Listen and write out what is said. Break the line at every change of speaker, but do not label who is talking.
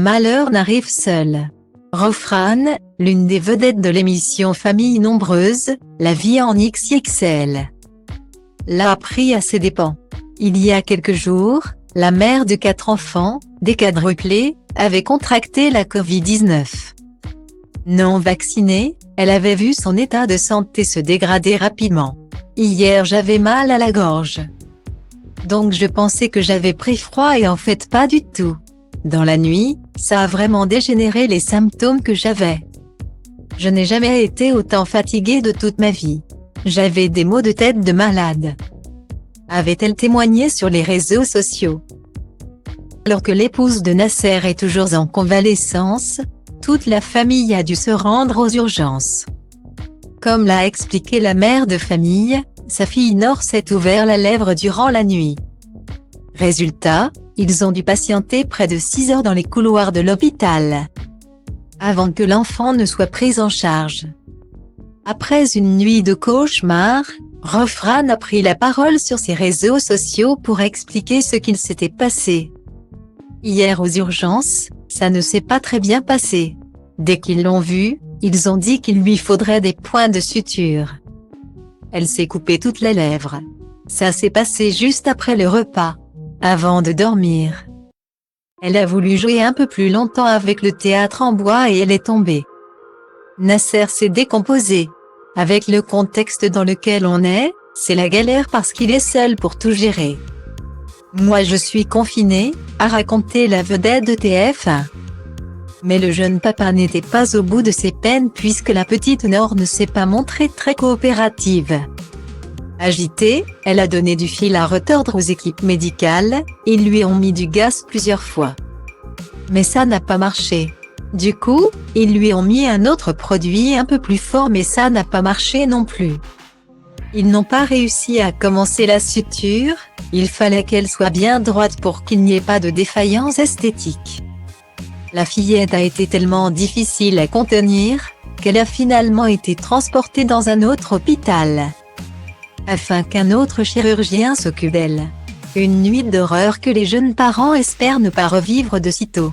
malheur n'arrive seul. Rofran, l'une des vedettes de l'émission Famille nombreuse, la vie en XXL, l'a appris à ses dépens. Il y a quelques jours, la mère de 4 enfants, déquadruplés, avait contracté la Covid-19. Non vaccinée, elle avait vu son état de santé se dégrader rapidement. Hier j'avais mal à la gorge. Donc je pensais que j'avais pris froid et en fait pas du tout. Dans la nuit, ça a vraiment dégénéré les symptômes que j'avais. Je n'ai jamais été autant fatiguée de toute ma vie. J'avais des maux de tête de malade. Avait-elle témoigné sur les réseaux sociaux. Alors que l'épouse de Nasser est toujours en convalescence, toute la famille a dû se rendre aux urgences. Comme l'a expliqué la mère de famille, sa fille Nour s'est ouvert la lèvre durant la nuit. Résultat, ils ont dû patienter près de 6 heures dans les couloirs de l'hôpital, avant que l'enfant ne soit pris en charge. Après une nuit de cauchemar, Rofran a pris la parole sur ses réseaux sociaux pour expliquer ce qu'il s'était passé. Hier aux urgences, ça ne s'est pas très bien passé. Dès qu'ils l'ont vue, ils ont dit qu'il lui faudrait des points de suture. Elle s'est coupée toutes les lèvres. Ça s'est passé juste après le repas, avant de dormir. Elle a voulu jouer un peu plus longtemps avec le théâtre en bois et elle est tombée. Nasser s'est décomposé. Avec le contexte dans lequel on est, c'est la galère parce qu'il est seul pour tout gérer. Moi je suis confinée, a raconté la vedette de TF1. Mais le jeune papa n'était pas au bout de ses peines puisque la petite Nour ne s'est pas montrée très coopérative. Agitée, elle a donné du fil à retordre aux équipes médicales, ils lui ont mis du gaz plusieurs fois. Mais ça n'a pas marché. Du coup, ils lui ont mis un autre produit un peu plus fort mais ça n'a pas marché non plus. Ils n'ont pas réussi à commencer la suture, il fallait qu'elle soit bien droite pour qu'il n'y ait pas de défaillance esthétique. La fillette a été tellement difficile à contenir, qu'elle a finalement été transportée dans un autre hôpital, afin qu'un autre chirurgien s'occupe d'elle. Une nuit d'horreur que les jeunes parents espèrent ne pas revivre de sitôt.